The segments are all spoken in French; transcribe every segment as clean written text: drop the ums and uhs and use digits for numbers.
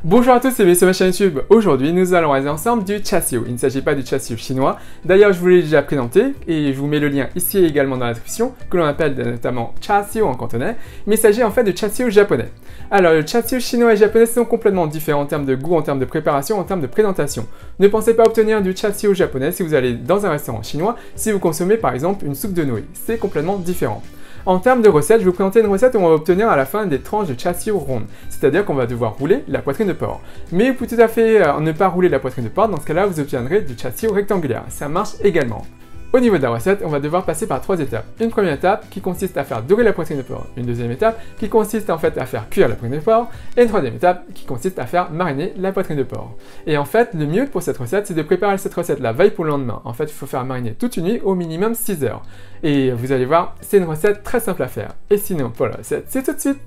Bonjour à tous et bienvenue sur ma chaîne YouTube. Aujourd'hui, nous allons réaliser ensemble du char siu. Il ne s'agit pas du char siu chinois. D'ailleurs, je vous l'ai déjà présenté et je vous mets le lien ici également dans la description, que l'on appelle notamment char siu en cantonais. Mais il s'agit en fait de char siu japonais. Alors, le char siu chinois et japonais sont complètement différents en termes de goût, en termes de préparation, en termes de présentation. Ne pensez pas obtenir du char siu japonais si vous allez dans un restaurant chinois, si vous consommez par exemple une soupe de nouilles. C'est complètement différent. En termes de recettes, je vais vous présenter une recette où on va obtenir à la fin des tranches de char siu rondes, c'est-à-dire qu'on va devoir rouler la poitrine de porc. Mais vous pouvez tout à fait ne pas rouler la poitrine de porc, dans ce cas-là vous obtiendrez du char siu rectangulaire, ça marche également. Au niveau de la recette, on va devoir passer par 3 étapes. Une première étape qui consiste à faire dorer la poitrine de porc, une deuxième étape qui consiste en fait à faire cuire la poitrine de porc, et une troisième étape qui consiste à faire mariner la poitrine de porc. Et en fait, le mieux pour cette recette, c'est de préparer cette recette la veille pour le lendemain. En fait, il faut faire mariner toute une nuit, au minimum 6 heures. Et vous allez voir, c'est une recette très simple à faire. Et sinon, pour la recette, c'est tout de suite.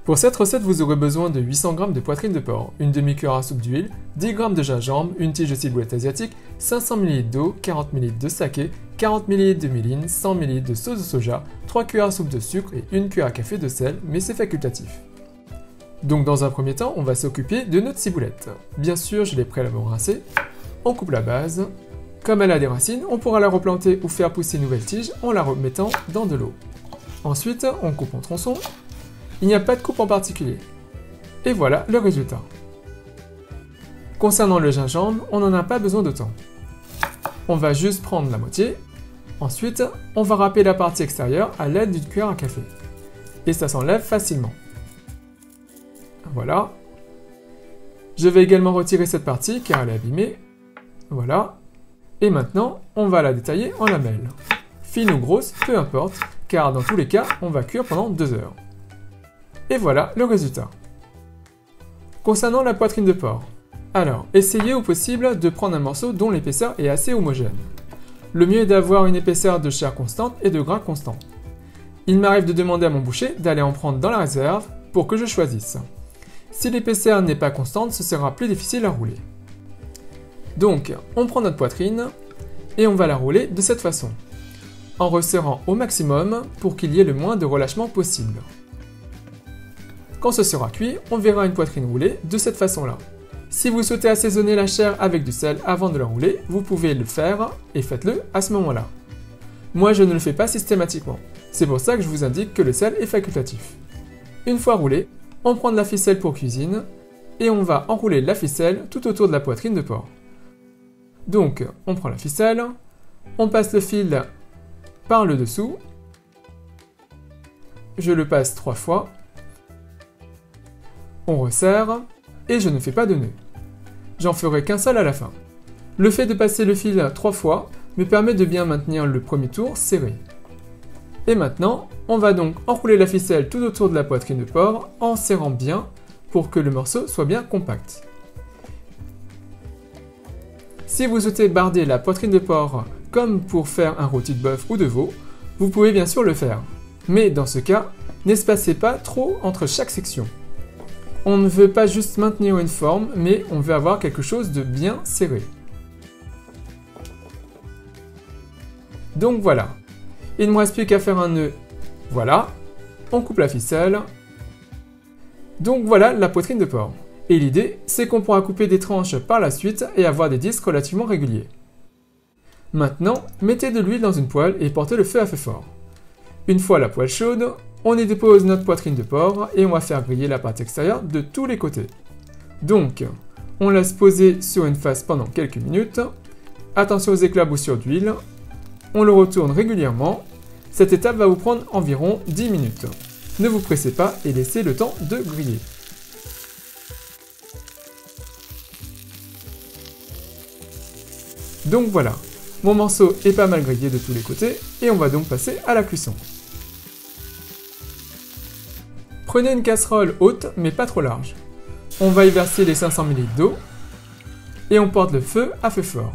Pour cette recette, vous aurez besoin de 800 g de poitrine de porc, une demi-cuillère à soupe d'huile, 10 g de gingembre, une tige de ciboulette asiatique, 500 ml d'eau, 40 ml de saké, 40 ml de miline, 100 ml de sauce de soja, 3 cuillères à soupe de sucre et 1 cuillère à café de sel, mais c'est facultatif. Donc dans un premier temps, on va s'occuper de notre ciboulette. Bien sûr, je l'ai préalablement rincée. On coupe la base. Comme elle a des racines, on pourra la replanter ou faire pousser une nouvelle tige en la remettant dans de l'eau. Ensuite, on coupe en tronçons. Il n'y a pas de coupe en particulier. Et voilà le résultat. Concernant le gingembre, on n'en a pas besoin d'autant. On va juste prendre la moitié. Ensuite, on va râper la partie extérieure à l'aide d'une cuillère à café. Et ça s'enlève facilement. Voilà. Je vais également retirer cette partie car elle est abîmée. Voilà. Et maintenant, on va la détailler en lamelles. Fine ou grosse, peu importe, car dans tous les cas, on va cuire pendant 2 heures. Et voilà le résultat. Concernant la poitrine de porc, alors essayez au possible de prendre un morceau dont l'épaisseur est assez homogène. Le mieux est d'avoir une épaisseur de chair constante et de gras constant. Il m'arrive de demander à mon boucher d'aller en prendre dans la réserve pour que je choisisse. Si l'épaisseur n'est pas constante, ce sera plus difficile à rouler. Donc, on prend notre poitrine et on va la rouler de cette façon, en resserrant au maximum pour qu'il y ait le moins de relâchement possible. Quand ce sera cuit, on verra une poitrine roulée de cette façon-là. Si vous souhaitez assaisonner la chair avec du sel avant de la rouler, vous pouvez le faire et faites-le à ce moment-là. Moi, je ne le fais pas systématiquement. C'est pour ça que je vous indique que le sel est facultatif. Une fois roulé, on prend de la ficelle pour cuisine et on va enrouler la ficelle tout autour de la poitrine de porc. Donc, on prend la ficelle, on passe le fil par le dessous, je le passe 3 fois, on resserre, et je ne fais pas de nœud. J'en ferai qu'un seul à la fin. Le fait de passer le fil 3 fois me permet de bien maintenir le premier tour serré. Et maintenant, on va donc enrouler la ficelle tout autour de la poitrine de porc en serrant bien pour que le morceau soit bien compact. Si vous souhaitez barder la poitrine de porc comme pour faire un rôti de bœuf ou de veau, vous pouvez bien sûr le faire. Mais dans ce cas, n'espacez pas trop entre chaque section. On ne veut pas juste maintenir une forme, mais on veut avoir quelque chose de bien serré. Donc voilà. Il ne me reste plus qu'à faire un nœud. Voilà. On coupe la ficelle. Donc voilà la poitrine de porc. Et l'idée, c'est qu'on pourra couper des tranches par la suite et avoir des disques relativement réguliers. Maintenant, mettez de l'huile dans une poêle et portez le feu à feu fort. Une fois la poêle chaude, on y dépose notre poitrine de porc et on va faire griller la partie extérieure de tous les côtés. Donc, on laisse poser sur une face pendant quelques minutes. Attention aux éclaboussures d'huile. On le retourne régulièrement. Cette étape va vous prendre environ 10 minutes. Ne vous pressez pas et laissez le temps de griller. Donc voilà, mon morceau est pas mal grillé de tous les côtés et on va donc passer à la cuisson. Prenez une casserole haute mais pas trop large. On va y verser les 500 ml d'eau et on porte le feu à feu fort.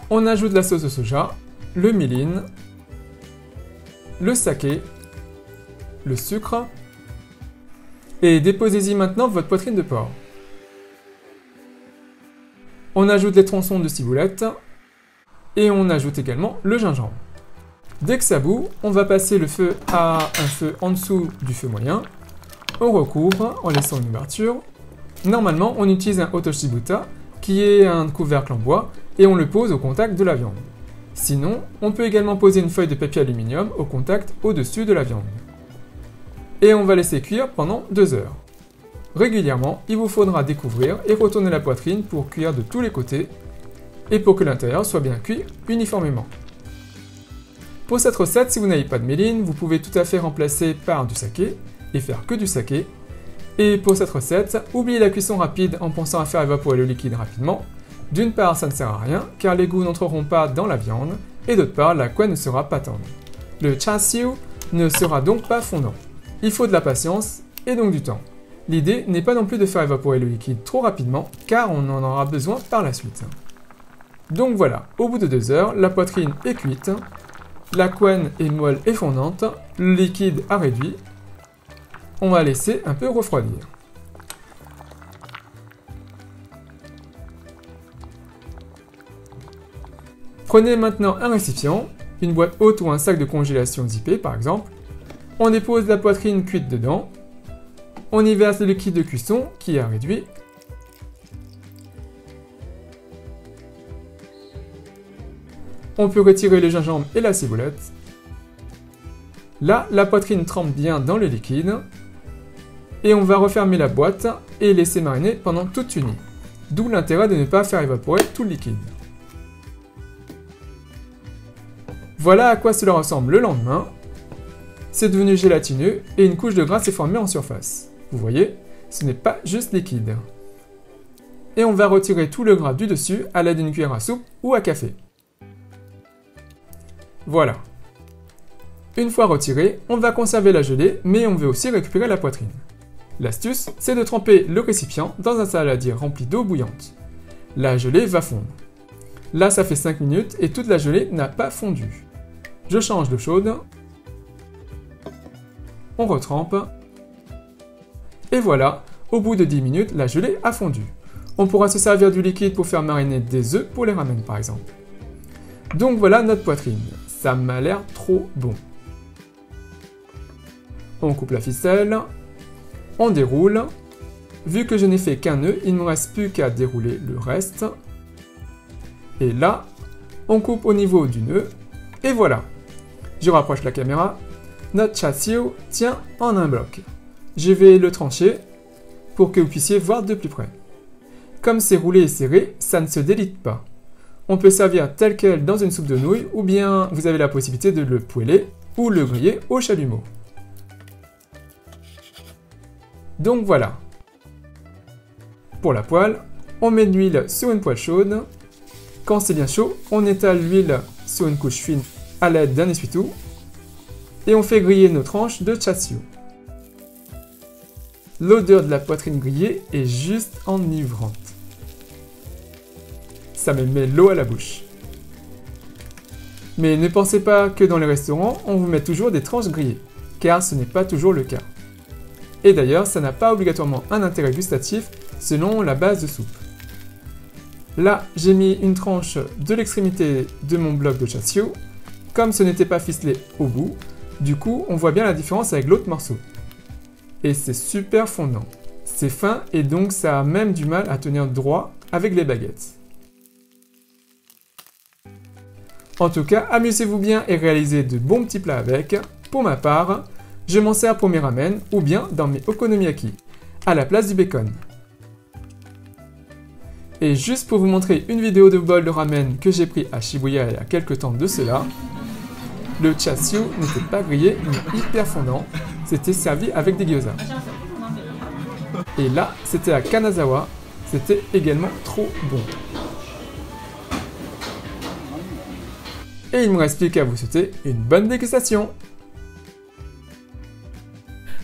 On ajoute la sauce de soja, le miline, le saké, le sucre et déposez-y maintenant votre poitrine de porc. On ajoute les tronçons de ciboulette et on ajoute également le gingembre. Dès que ça bout, on va passer le feu à un feu en dessous du feu moyen on recouvre en laissant une ouverture. Normalement, on utilise un Otoshibutsu qui est un couvercle en bois et on le pose au contact de la viande. Sinon, on peut également poser une feuille de papier aluminium au contact au-dessus de la viande. Et on va laisser cuire pendant 2 heures. Régulièrement, il vous faudra découvrir et retourner la poitrine pour cuire de tous les côtés et pour que l'intérieur soit bien cuit uniformément. Pour cette recette, si vous n'avez pas de méline, vous pouvez tout à fait remplacer par du saké et faire que du saké. Et pour cette recette, oubliez la cuisson rapide en pensant à faire évaporer le liquide rapidement. D'une part, ça ne sert à rien car les goûts n'entreront pas dans la viande et d'autre part, la couenne ne sera pas tendre. Le chashu ne sera donc pas fondant. Il faut de la patience et donc du temps. L'idée n'est pas non plus de faire évaporer le liquide trop rapidement car on en aura besoin par la suite. Donc voilà, au bout de 2 heures, la poitrine est cuite, la couenne est molle et fondante, le liquide a réduit. On va laisser un peu refroidir. Prenez maintenant un récipient, une boîte haute ou un sac de congélation zippé par exemple. On dépose la poitrine cuite dedans. On y verse le liquide de cuisson qui a réduit. On peut retirer le gingembre et la ciboulette. Là, la poitrine trempe bien dans le liquide. Et on va refermer la boîte et laisser mariner pendant toute une nuit. D'où l'intérêt de ne pas faire évaporer tout le liquide. Voilà à quoi cela ressemble le lendemain. C'est devenu gélatineux et une couche de gras s'est formée en surface. Vous voyez, ce n'est pas juste liquide. Et on va retirer tout le gras du dessus à l'aide d'une cuillère à soupe ou à café. Voilà. Une fois retiré, on va conserver la gelée, mais on veut aussi récupérer la poitrine. L'astuce, c'est de tremper le récipient dans un saladier rempli d'eau bouillante. La gelée va fondre. Là, ça fait 5 minutes et toute la gelée n'a pas fondu. Je change d'eau chaude. On retrempe. Et voilà, au bout de 10 minutes, la gelée a fondu. On pourra se servir du liquide pour faire mariner des œufs pour les ramen par exemple. Donc voilà notre poitrine. Ça m'a l'air trop bon. On coupe la ficelle. On déroule. Vu que je n'ai fait qu'un nœud, il ne me reste plus qu'à dérouler le reste. Et là, on coupe au niveau du nœud. Et voilà. Je rapproche la caméra. Notre chashu tient en un bloc. Je vais le trancher pour que vous puissiez voir de plus près. Comme c'est roulé et serré, ça ne se délite pas. On peut servir tel quel dans une soupe de nouilles ou bien vous avez la possibilité de le poêler ou le griller au chalumeau. Donc voilà. Pour la poêle, on met de l'huile sur une poêle chaude. Quand c'est bien chaud, on étale l'huile sur une couche fine à l'aide d'un essuie-tout et on fait griller nos tranches de chashu. L'odeur de la poitrine grillée est juste enivrante. Ça me met l'eau à la bouche. Mais ne pensez pas que dans les restaurants, on vous met toujours des tranches grillées, car ce n'est pas toujours le cas. Et d'ailleurs, ça n'a pas obligatoirement un intérêt gustatif selon la base de soupe. Là, j'ai mis une tranche de l'extrémité de mon bloc de chashu. Comme ce n'était pas ficelé au bout, du coup, on voit bien la différence avec l'autre morceau. Et c'est super fondant. C'est fin et donc ça a même du mal à tenir droit avec les baguettes. En tout cas, amusez-vous bien et réalisez de bons petits plats avec. Pour ma part, je m'en sers pour mes ramen ou bien dans mes okonomiyaki, à la place du bacon. Et juste pour vous montrer une vidéo de bol de ramen que j'ai pris à Shibuya il y a quelques temps de cela, le chashu n'était pas grillé mais hyper fondant, c'était servi avec des gyoza. Et là, c'était à Kanazawa, c'était également trop bon. Et il ne me reste plus qu'à vous souhaiter une bonne dégustation.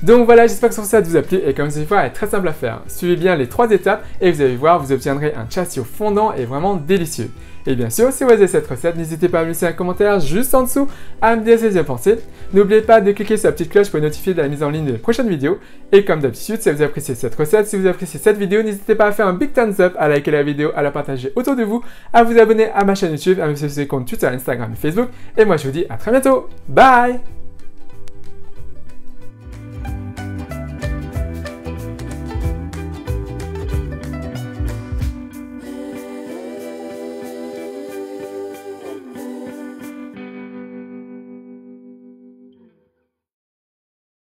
Donc voilà, j'espère que cette recette vous a plu et comme cette fois elle est très simple à faire. Suivez bien les 3 étapes et vous allez voir, vous obtiendrez un chashu fondant et vraiment délicieux. Et bien sûr, si vous avez cette recette, n'hésitez pas à me laisser un commentaire juste en dessous à me dire ce que vous en pensez. N'oubliez pas de cliquer sur la petite cloche pour être notifié de la mise en ligne des prochaines vidéos. Et comme d'habitude, si vous appréciez cette recette, si vous appréciez cette vidéo, n'hésitez pas à faire un big thumbs up, à liker la vidéo, à la partager autour de vous, à vous abonner à ma chaîne YouTube, à me suivre sur les comptes Twitter, Instagram et Facebook. Et moi je vous dis à très bientôt. Bye!